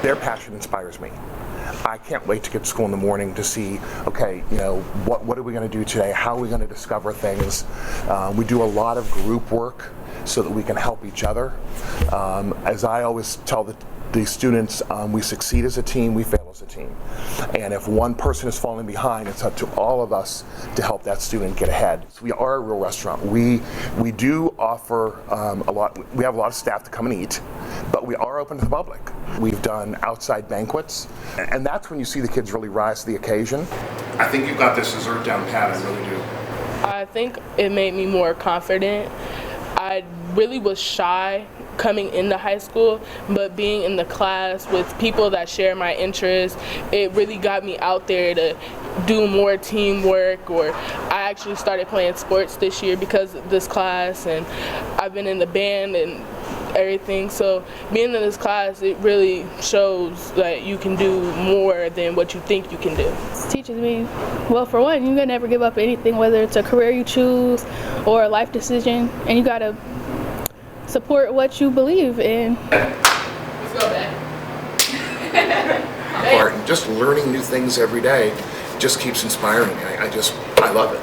Their passion inspires me. I can't wait to get to school in the morning to see, okay, what are we going to do today? How are we going to discover things? We do a lot of group work so that we can help each other. As I always tell the students, we succeed as a team, we fail as a team. And if one person is falling behind, it's up to all of us to help that student get ahead. So we are a real restaurant. We do offer a lot. We have a lot of staff to come and eat, but we are open to the public. We've done outside banquets, and that's when you see the kids really rise to the occasion. I think you've got this dessert down pat, I really do. I think it made me more confident. I really was shy coming into high school, but being in the class with people that share my interests, it really got me out there to do more teamwork. Or I actually started playing sports this year because of this class, and I've been in the band and everything. So being in this class, it really shows that you can do more than what you think you can do. It teaches me, well, for one, you can never give up anything, whether it's a career you choose or a life decision, and you gotta support what you believe in. Let's go back. Just learning new things every day just keeps inspiring me. I love it.